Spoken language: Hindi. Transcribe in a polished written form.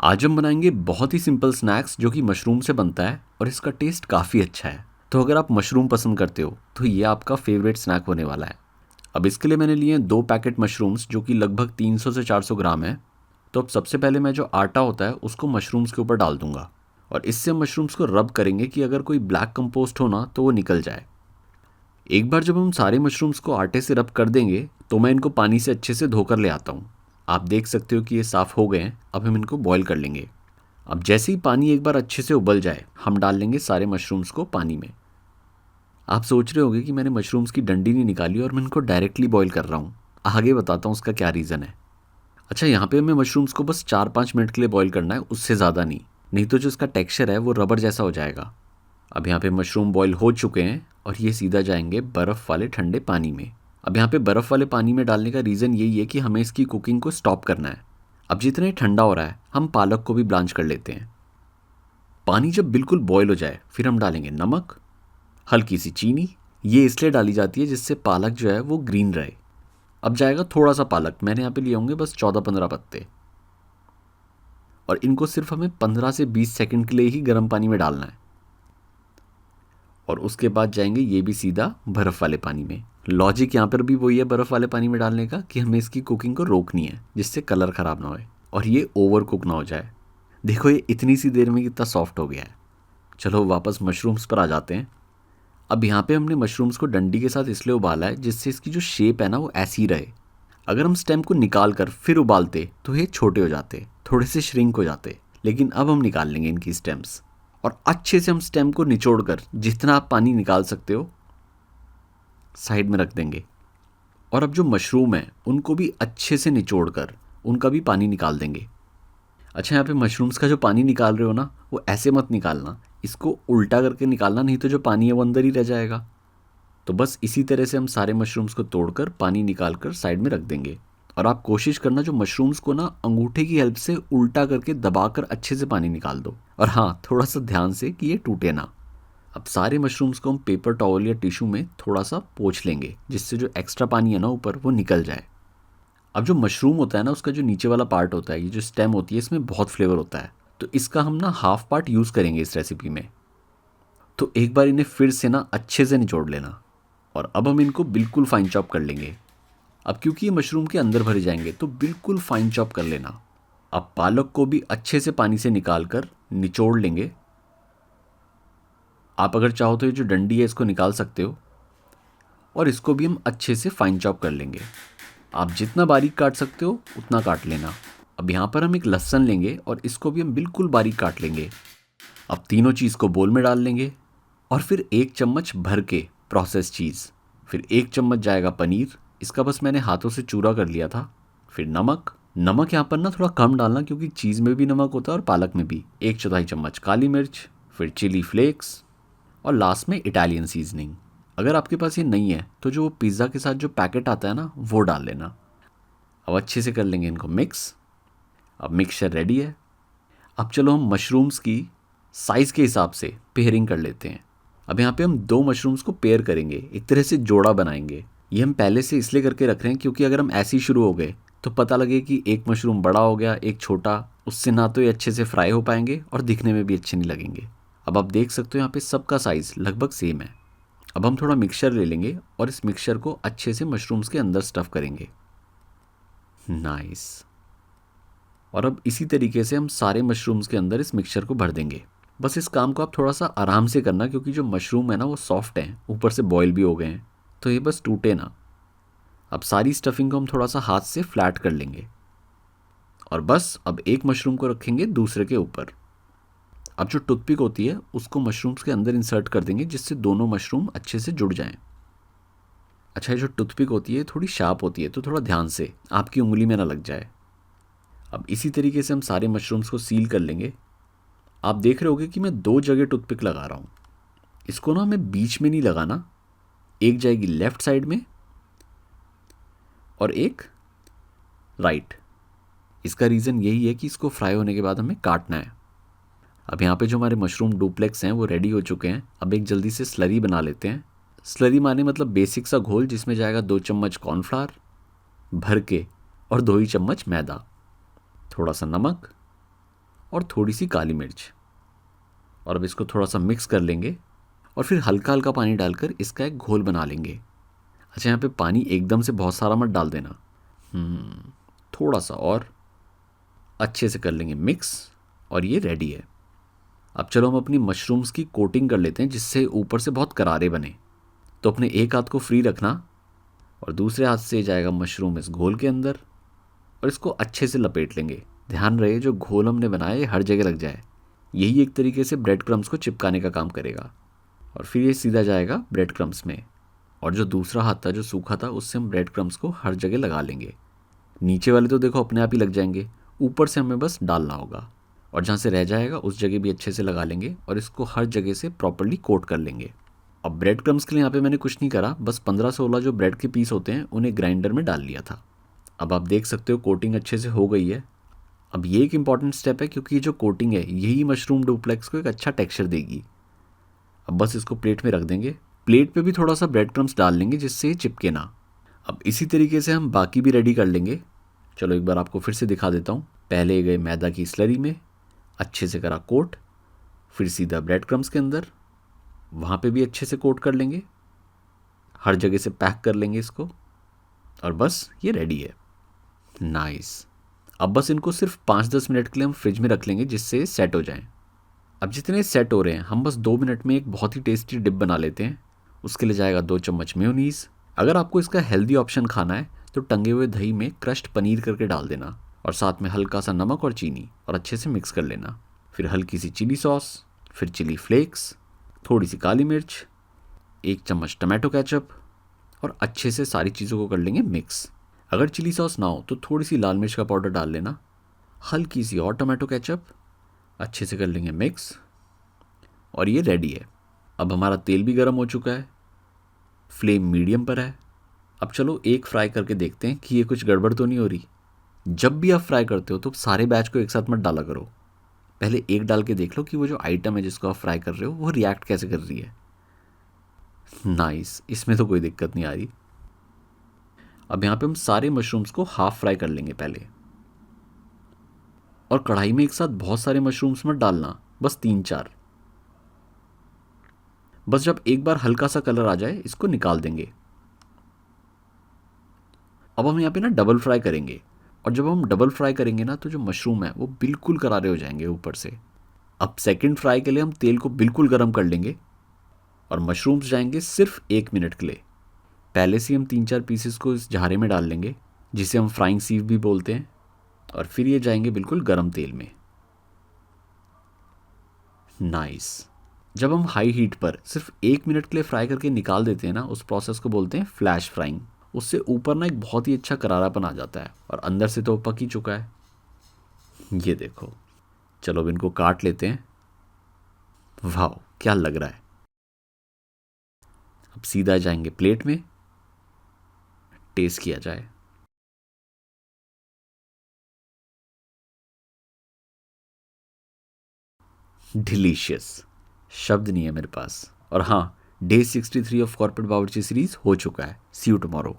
आज हम बनाएंगे बहुत ही सिंपल स्नैक्स जो कि मशरूम से बनता है और इसका टेस्ट काफ़ी अच्छा है। तो अगर आप मशरूम पसंद करते हो तो ये आपका फेवरेट स्नैक होने वाला है। अब इसके लिए मैंने लिए हैं 2 पैकेट मशरूम्स जो कि लगभग 300 से 400 ग्राम है। तो अब सबसे पहले मैं जो आटा होता है उसको मशरूम्स के ऊपर डाल दूंगा और इससे हम मशरूम्स को रब करेंगे कि अगर कोई ब्लैक कंपोस्ट हो ना तो वो निकल जाए। एक बार जब हम सारे मशरूम्स को आटे से रब कर देंगे तो मैं इनको पानी से अच्छे से धोकर ले आता हूँ। आप देख सकते हो कि ये साफ़ हो गए हैं। अब हम इनको बॉईल कर लेंगे। अब जैसे ही पानी एक बार अच्छे से उबल जाए हम डाल लेंगे सारे मशरूम्स को पानी में। आप सोच रहे होंगे कि मैंने मशरूम्स की डंडी नहीं निकाली और मैं इनको डायरेक्टली बॉईल कर रहा हूँ। आगे बताता हूँ उसका क्या रीज़न है। अच्छा, यहाँ पे हमें मशरूम्स को बस 4-5 मिनट के लिए बॉईल करना है, उससे ज़्यादा नहीं। नहीं तो जो इसका टेक्सचर है वो रबर जैसा हो जाएगा। अब यहाँ पे मशरूम बॉईल हो चुके हैं और ये सीधा जाएंगे बर्फ़ वाले ठंडे पानी में। अब यहाँ पे बर्फ़ वाले पानी में डालने का रीज़न यही है कि हमें इसकी कुकिंग को स्टॉप करना है। अब जितना ही ठंडा हो रहा है हम पालक को भी ब्लांच कर लेते हैं। पानी जब बिल्कुल बॉयल हो जाए फिर हम डालेंगे नमक, हल्की सी चीनी। ये इसलिए डाली जाती है जिससे पालक जो है वो ग्रीन रहे। अब जाएगा थोड़ा सा पालक, मैंने यहाँ पे लिए होंगे बस 14-15 पत्ते। और इनको सिर्फ हमें 15 से 20 सेकंड के लिए ही गर्म पानी में डालना है। और उसके बाद जाएंगे ये भी सीधा बर्फ़ वाले पानी में। लॉजिक यहाँ पर भी वही है बर्फ़ वाले पानी में डालने का कि हमें इसकी कुकिंग को रोकनी है जिससे कलर ख़राब ना होए और ये ओवर कुक ना हो जाए। देखो ये इतनी सी देर में कितना सॉफ्ट हो गया है। चलो वापस मशरूम्स पर आ जाते हैं। अब यहाँ पे हमने मशरूम्स को डंडी के साथ इसलिए उबाला है जिससे इसकी जो शेप है ना वो ऐसी रहे। अगर हम स्टेम को निकाल कर फिर उबालते तो ये छोटे हो जाते, थोड़े से श्रिंक हो जाते। लेकिन अब हम निकाल लेंगे इनकी स्टेम्स और अच्छे से हम स्टेम को निचोड़ कर जितना आप पानी निकाल सकते हो साइड में रख देंगे। और अब जो मशरूम है उनको भी अच्छे से निचोड़ कर उनका भी पानी निकाल देंगे। अच्छा, यहाँ पे मशरूम्स का जो पानी निकाल रहे हो ना वो ऐसे मत निकालना, इसको उल्टा करके निकालना, नहीं तो जो पानी है वो अंदर ही रह जाएगा। तो बस इसी तरह से हम सारे मशरूम्स को तोड़कर पानी निकाल कर साइड में रख देंगे। और आप कोशिश करना जो मशरूम्स को ना अंगूठे की हेल्प से उल्टा करके दबाकर अच्छे से पानी निकाल दो। और हाँ, थोड़ा सा ध्यान से कि ये टूटे ना। अब सारे मशरूम्स को हम पेपर टॉवल या टिश्यू में थोड़ा सा पोंछ लेंगे जिससे जो एक्स्ट्रा पानी है ना ऊपर वो निकल जाए। अब जो मशरूम होता है ना उसका जो नीचे वाला पार्ट होता है, ये जो स्टेम होती है, इसमें बहुत फ्लेवर होता है। तो इसका हम ना हाफ पार्ट यूज़ करेंगे इस रेसिपी में। तो एक बार इन्हें फिर से ना अच्छे से निचोड़ लेना। और अब हम इनको बिल्कुल फाइन चॉप कर लेंगे। अब क्योंकि ये मशरूम के अंदर भरे जाएंगे तो बिल्कुल फाइन चॉप कर लेना। अब पालक को भी अच्छे से पानी से निकाल कर निचोड़ लेंगे। आप अगर चाहो तो ये जो डंडी है इसको निकाल सकते हो और इसको भी हम अच्छे से फाइन चॉप कर लेंगे। आप जितना बारीक काट सकते हो उतना काट लेना। अब यहाँ पर हम एक लहसुन लेंगे और इसको भी हम बिल्कुल बारीक काट लेंगे। अब तीनों चीज़ को बोल में डाल लेंगे और फिर 1 चम्मच भर के प्रोसेस चीज़, फिर 1 चम्मच जाएगा पनीर, इसका बस मैंने हाथों से चूरा कर लिया था। फिर नमक, नमक यहाँ पर ना थोड़ा कम डालना क्योंकि चीज़ में भी नमक होता है और पालक में भी। 1/4 चम्मच काली मिर्च, फिर चिली फ्लेक्स और लास्ट में इटालियन सीजनिंग। अगर आपके पास ये नहीं है तो जो पिज़्ज़ा के साथ जो पैकेट आता है ना वो डाल लेना। अब अच्छे से कर लेंगे इनको मिक्स। अब मिक्सचर रेडी है। अब चलो हम मशरूम्स की साइज़ के हिसाब से पेयरिंग कर लेते हैं। अब यहाँ पे हम 2 मशरूम्स को पेयर करेंगे, एक तरह से जोड़ा बनाएंगे। ये हम पहले से इसलिए करके रख रहे हैं क्योंकि अगर हम ऐसे ही शुरू हो गए तो पता लगे कि एक मशरूम बड़ा हो गया एक छोटा, उससे ना तो ये अच्छे से फ्राई हो पाएंगे और दिखने में भी अच्छे नहीं लगेंगे। अब आप देख सकते हो यहाँ पे सबका साइज़ लगभग सेम है। अब हम थोड़ा मिक्सचर ले लेंगे और इस मिक्सचर को अच्छे से मशरूम्स के अंदर स्टफ़ करेंगे। नाइस। और अब इसी तरीके से हम सारे मशरूम्स के अंदर इस मिक्सचर को भर देंगे। बस इस काम को आप थोड़ा सा आराम से करना क्योंकि जो मशरूम है ना वो सॉफ्ट हैं, ऊपर से बॉयल भी हो गए हैं, तो ये बस टूटे ना। अब सारी स्टफिंग को हम थोड़ा सा हाथ से फ्लैट कर लेंगे और बस अब एक मशरूम को रखेंगे दूसरे के ऊपर। अब जो टूथपिक होती है उसको मशरूम्स के अंदर इंसर्ट कर देंगे जिससे दोनों मशरूम अच्छे से जुड़ जाएं। अच्छा, ये जो टूथपिक होती है थोड़ी शार्प होती है तो थोड़ा ध्यान से, आपकी उंगली में ना लग जाए। अब इसी तरीके से हम सारे मशरूम्स को सील कर लेंगे। आप देख रहे होगे कि मैं 2 जगह टूथपिक लगा रहा हूँ। इसको ना हमें बीच में नहीं लगाना, एक जाएगी लेफ्ट साइड में और एक राइट। इसका रीज़न यही है कि इसको फ्राई होने के बाद हमें काटना है। अब यहाँ पे जो हमारे मशरूम डुप्लेक्स हैं वो रेडी हो चुके हैं। अब एक जल्दी से स्लरी बना लेते हैं। स्लरी माने मतलब बेसिक सा घोल जिसमें जाएगा 2 चम्मच कॉर्नफ्लावर भर के और 2 ही चम्मच मैदा, थोड़ा सा नमक और थोड़ी सी काली मिर्च। और अब इसको थोड़ा सा मिक्स कर लेंगे और फिर हल्का हल्का पानी डालकर इसका एक घोल बना लेंगे। अच्छा, यहाँ पे पानी एकदम से बहुत सारा मत डाल देना, थोड़ा सा और अच्छे से कर लेंगे मिक्स और ये रेडी है। अब चलो हम अपनी मशरूम्स की कोटिंग कर लेते हैं जिससे ऊपर से बहुत करारे बने। तो अपने एक हाथ को फ्री रखना और दूसरे हाथ से जाएगा मशरूम इस घोल के अंदर और इसको अच्छे से लपेट लेंगे। ध्यान रहे जो घोल हमने बनाया ये हर जगह लग जाए। यही एक तरीके से ब्रेड क्रम्स को चिपकाने का काम करेगा। और फिर ये सीधा जाएगा ब्रेड क्रम्स में। और जो दूसरा हाथ था जो सूखा था उससे हम ब्रेड क्रम्स को हर जगह लगा लेंगे। नीचे वाले तो देखो अपने आप ही लग जाएंगे, ऊपर से हमें बस डालना होगा। और जहाँ से रह जाएगा उस जगह भी अच्छे से लगा लेंगे और इसको हर जगह से प्रॉपर्ली कोट कर लेंगे। अब ब्रेड क्रम्स के लिए यहाँ पे मैंने कुछ नहीं करा, बस 15-16 जो ब्रेड के पीस होते हैं उन्हें ग्राइंडर में डाल लिया था। अब आप देख सकते हो कोटिंग अच्छे से हो गई है। अब ये एक इंपॉर्टेंट स्टेप है क्योंकि ये जो कोटिंग है यही मशरूम डुप्लेक्स को एक अच्छा टेक्सचर देगी। अब बस इसको प्लेट में रख देंगे। प्लेट पे भी थोड़ा सा ब्रेड क्रम्स डाल लेंगे जिससे ये चिपके ना। अब इसी तरीके से हम बाकी भी रेडी कर लेंगे। चलो एक बार आपको फिर से दिखा देता हूँ। पहले गए मैदा की स्लरी में, अच्छे से करा कोट, फिर सीधा ब्रेड क्रम्स के अंदर, वहाँ पे भी अच्छे से कोट कर लेंगे, हर जगह से पैक कर लेंगे इसको और बस ये रेडी है। नाइस। अब बस इनको सिर्फ 5-10 मिनट के लिए हम फ्रिज में रख लेंगे जिससे सेट हो जाएं। अब जितने सेट हो रहे हैं हम बस 2 मिनट में एक बहुत ही टेस्टी डिप बना लेते हैं। उसके लिए जाएगा 2 चम्मच मेयोनीज़। अगर आपको इसका हेल्दी ऑप्शन खाना है तो टंगे हुए दही में क्रश्ड पनीर करके डाल देना और साथ में हल्का सा नमक और चीनी और अच्छे से मिक्स कर लेना। फिर हल्की सी चिली सॉस, फिर चिली फ्लेक्स, थोड़ी सी काली मिर्च, 1 चम्मच टमाटो केचप और अच्छे से सारी चीज़ों को कर लेंगे मिक्स। अगर चिली सॉस ना हो तो थोड़ी सी लाल मिर्च का पाउडर डाल लेना, हल्की सी और टमाटो केचप, अच्छे से कर लेंगे मिक्स और ये रेडी है। अब हमारा तेल भी गर्म हो चुका है, फ्लेम मीडियम पर है। अब चलो एक फ्राई करके देखते हैं कि ये कुछ गड़बड़ तो नहीं हो रही। जब भी आप फ्राई करते हो तो सारे बैच को एक साथ मत डाला करो, पहले एक डाल के देख लो कि वो जो आइटम है जिसको आप फ्राई कर रहे हो वो रिएक्ट कैसे कर रही है। नाइस, इसमें तो कोई दिक्कत नहीं आ रही। अब यहाँ पे हम सारे मशरूम्स को हाफ फ्राई कर लेंगे पहले। और कढ़ाई में एक साथ बहुत सारे मशरूम्स मत डालना, बस 3-4। बस जब एक बार हल्का सा कलर आ जाए इसको निकाल देंगे। अब हम यहाँ पे ना डबल फ्राई करेंगे और जब हम डबल फ्राई करेंगे ना तो जो मशरूम है वो बिल्कुल करारे हो जाएंगे ऊपर से। अब सेकंड फ्राई के लिए हम तेल को बिल्कुल गर्म कर लेंगे और मशरूम्स जाएंगे सिर्फ 1 मिनट के लिए। पहले से हम 3-4 पीसेस को इस झारे में डाल लेंगे जिसे हम फ्राइंग सीव भी बोलते हैं और फिर ये जाएंगे बिल्कुल गर्म तेल में। नाइस। जब हम हाई हीट पर सिर्फ 1 मिनट के लिए फ्राई करके निकाल देते हैं ना उस प्रोसेस को बोलते हैं फ्लैश फ्राइंग। उससे ऊपर ना एक बहुत ही अच्छा करारापन आ जाता है और अंदर से तो पक ही चुका है। ये देखो। चलो अब इनको काट लेते हैं। वाह क्या लग रहा है। अब सीधा जाएंगे प्लेट में, टेस्ट किया जाए। डिलीशियस, शब्द नहीं है मेरे पास। और हाँ, डे 63 ऑफ कॉर्पोरेट बावर्ची सीरीज हो चुका है। सी यू टुमारो।